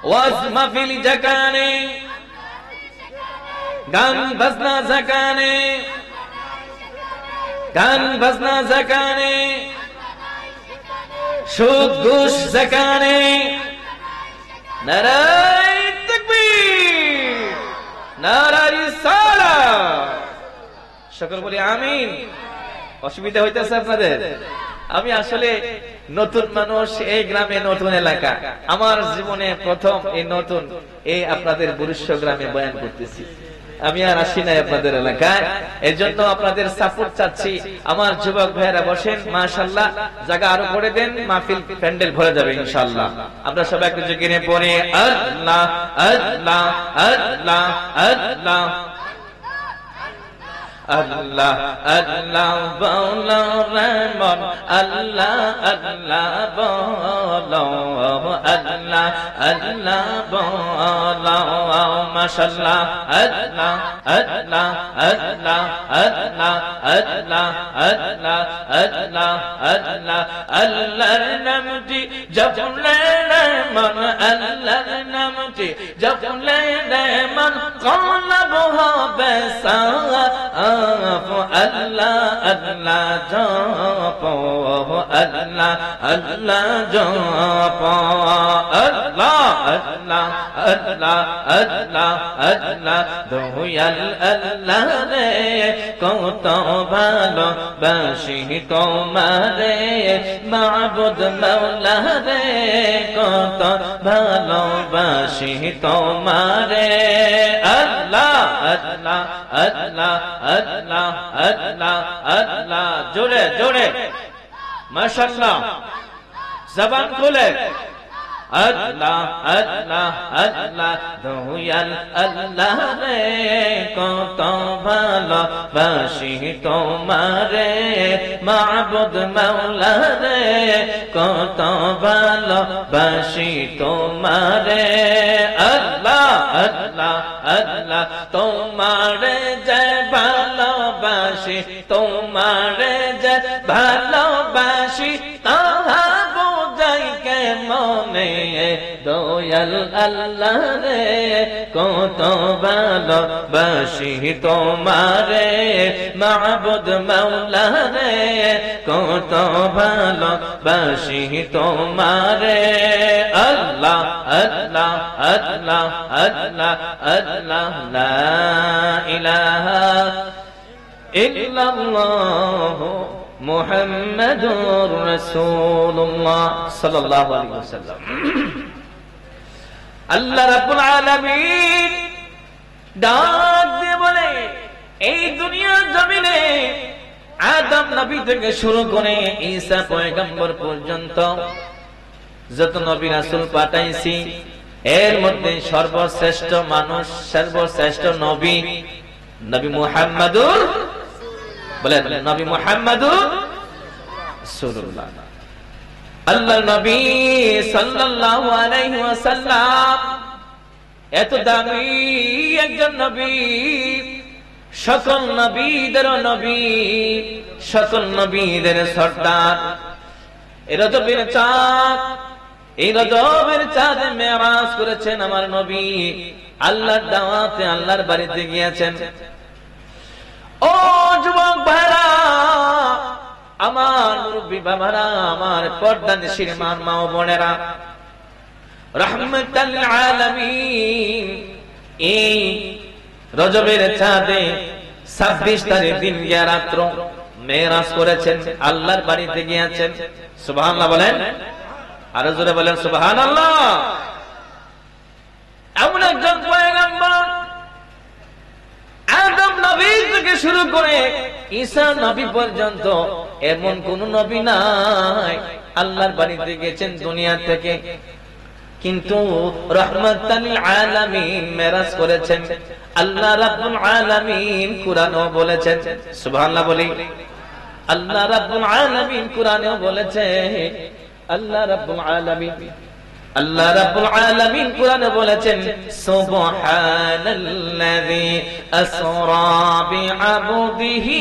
ওয়াজ মাহফিল যেখানে, গান বাজনা যেখানে, গান বাজনা যেখানে, সুদ ঘুষ যেখানে, নারায়ে তাকবীর, নারায়ে রিসালাত। সকল বলি আমিন। অসুবিধা হইতেছে আপনাদের? আমি আসলে নতুন মানুষ, এই গ্রামে নতুন এলাকা, আমার জীবনে প্রথম এই নতুন এই আপনাদের বরিষ্ঠ গ্রামে বয়ান করতেছি। আমি আর আসি নাই আপনাদের এলাকায়, এর জন্য আপনাদের সাপোর্ট চাচ্ছি। আমার যুবক ভাইয়েরা বসেন, মাশাআল্লাহ জায়গা আরো করে দেন, মাহফিল প্যান্ডেল ভরে যাবে ইনশাআল্লাহ। আমরা সবাই একটু জেগে পড়ে আল্লাহ আল্লাহ আল্লাহ আল্লাহ আল্লাহ আল্লাহ বলো রহমান, আল্লাহ আল্লাহ বলো, আল্লাহ আল্লাহ বলো মাশাআল্লাহ, আল্লাহ আল্লাহ আল্লাহ আল্লাহ আল্লাহ আল্লাহ আল্লাহ আল্লাহ। আল্লাহর নামটি জপলে রহমান, আল্লাহর নামটি জপলে রহমান, কলব হবে সাফ, আল্লাহ আল্লাহ জপ, আল্লাহ আল্লাহ জপ, আল্লাহ আল্লাহ আল্লাহ আল্লাহ আল্লাহ। দয়াল আল্লাহ রে কত ভালো বাসি তোমারে, মাবুদ মাওলা রে কত ভালোবাসি তোমারে, আল্লাহ আল্লাহ আল্লাহ আল্লাহ আল্লাহ আল্লাহ। জোরে জোরে মাশাআল্লাহ, জবান খুলে আল্লাহ আল্লাহ আল্লাহ। দয়াল আল্লাহ রে কত ভালোবাসি তোমারে, মাবুদ মাওলা রে কত ভালোবাসি তোমারে, আল্লাহ আল্লাহ আল্লাহ। তোমারে যে ভালোবাসি, তোমারে যে ভালোবাসি, তাহা বোঝাই কেমনে, দয়াল আল্লাহ রে কত ভালোবাসি তোমারে, মাবুদ মাওলা রে কত ভালোবাসি তোমারে, আল্লাহ আল্লাহ আল্লাহ আল্লাহ আল্লাহ। লা ইলাহা ইল্লাল্লাহ মুহাম্মাদুর রাসূলুল্লাহ সাল্লাল্লাহু আলাইহি ওয়াসাল্লাম। আল্লাহ রাব্বুল আলামিন ডাক দিয়ে বলে, এই দুনিয়ার জমিনে আদম নবী থেকে শুরু করে ঈসা পয়গম্বর পর্যন্ত যত নবী রাসূল পাঠাইছি, এর মধ্যে সর্বশ্রেষ্ঠ মানুষ, সর্বশ্রেষ্ঠ নবী নবী মুহাম্মাদুর, বলেন নবী মুহাম্মাদুর রাসূলুল্লাহ। আল্লাহর নবী সাল্লাল্লাহু আলাইহি ওয়াসাল্লাম এত দামি একজন নবী, সকল নবীদের নবী, সকল নবীদের সর্দার। এই রজবের চাঁদ, এই রজবের চাঁদে মেরাজ করেছেন আমার নবী, আল্লাহর দাওয়াতে আল্লাহর বাড়িতে গিয়েছেন। ও যুবক ভাইরা, আমার মুরব্বী বাবারা, আমার পর্দানিশীর মা ও বোনেরা, রাহমাতাল আলামিন এই রজবের চাঁদে 26 তারিখ দিন গিয়া রাত্র মেরাজ করেছেন, আল্লাহর বাড়িতে গিয়েছেন। সুবহানাল্লাহ বলেন, আরো জোরে বলেন সুবহানাল্লাহ। এমন একজন পয়গম্বর, আদম নবী থেকে শুরু করে ঈসা নবী পর্যন্ত এমন কোন নবী নাই আল্লাহর বাড়িতে গেছেন দুনিয়া থেকে, কিন্তু রাহমাতাল আলামিন মেরাজ করেছেন। আল্লাহ রাব্বুল আলামিন কুরআনেও বলেছেন, সুবহানাল্লাহ বলি, আল্লাহ রাব্বুল আলামিন কুরআনেও বলেছে, আল্লাহ রাব্বুল আলামিন, আল্লাহ রাব্বুল আলামিন কুরআনে বলেছেন, সুবহানাল্লাযী আসরা বিআবদিহি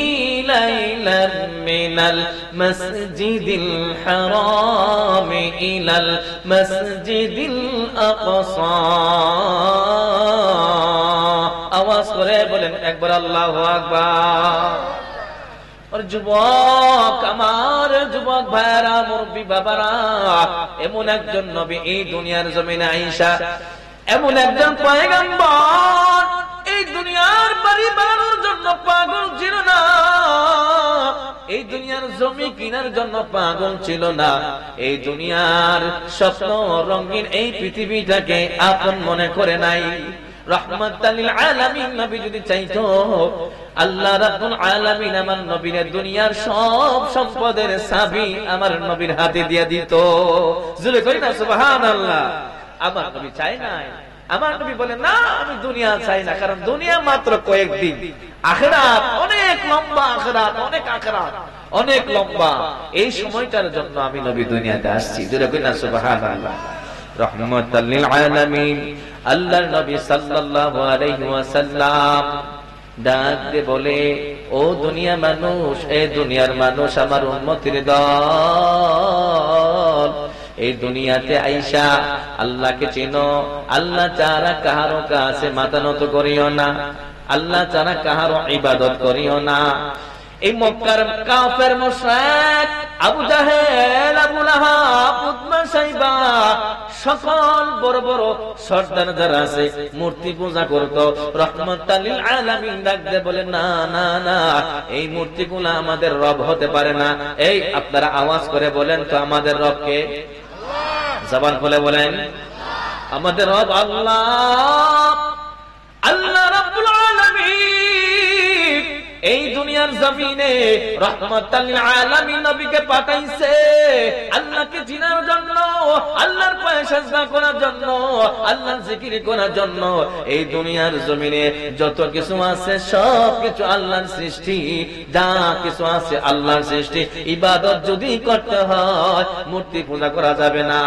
লাইলান মিনাল মাসজিদিল হারাম ইলাল মাসজিদিল আকসা। আওয়াজ করে বলেন একবার আল্লাহু আকবার। और যুবক আমার, যুবক ভাইরা, মুরব্বী বাবারা, এমন একজন নবী এই দুনিয়ার জমিনে আইসা, এমন একজন পয়গম্বর এই দুনিয়ার বাড়ি বানানোর জন্য পাগল ছিল না, এই দুনিয়ার জমি কেনার জন্য পাগল ছিল না, এই দুনিয়ার স্বপ্ন রঙিন এই পৃথিবীটাকে আপন মনে করে নাই। রাহমাতাল লিল আলামিন নবী যদি চাইতো, আল্লাহ রাব্বুল আলামিন আমার নবীর দুনিয়ার সব সম্পদের চাবি আমার নবীর হাতে দিয়ে দিত। জোরে কই না সুবহানাল্লাহ। আমার নবী চায় নাই। আমার নবী বলে না, আমি দুনিয়া চাই না, কারণ দুনিয়া মাত্র কয়েকদিন, আখিরাত অনেক লম্বা, আখিরাত অনেক, আখিরাত অনেক লম্বা। এই সময়টার জন্য আমি নবী দুনিয়াতে আসছি। জোরে কই না সুবহানাল্লাহ। রাহমাতাল লিল আলামিন আল্লাহর নবী সাল্লাল্লাহু আলাইহি ওয়াসাল্লাম ডাক দিয়ে বলে, ও দুনিয়া মানুষ, এই দুনিয়ার মানুষ, আমার উম্মতের দল, এই দুনিয়াতে আইসা আল্লাহকে চিনো। আল্লাহ ছাড়া কাহারো কাছে মাথা নত করিও না, আল্লাহ ছাড়া কাহারো ইবাদত করিও না। এই মক্কার কাফের মুশরিক আবু জাহেল, আবু লাহাব, উতবা, শাইবা সকল বড় বড় সর্দার যারা আছে মূর্তি পূজা করতো। রাহমাতাল লিল আলামিন ডাক দিয়ে বলে, না না না, এই মূর্তিগুলো আমাদের রব হতে পারে না। এই আপনারা আওয়াজ করে বলেন তো, আমাদের রব কে? জবান খুলে বলেন, আমাদের রব আল্লাহ। আল্লাহ রাব্বুল আলামিন এই দুনিয়ার জমিনে রাহমাতাল লিল আলামিন নবীকে পাঠাইছে আল্লাহকে চিনার জন্য, আল্লাহর পায়ে সিজদা করার জন্য, আল্লাহর জিকির করার জন্য। এই দুনিয়ার জমিনে যত কিছু আছে সব কিছু আল্লাহর সৃষ্টি, যা কিছু আছে আল্লাহর সৃষ্টি। ইবাদত যদি করতে হয় মূর্তি পূজা করা যাবে না।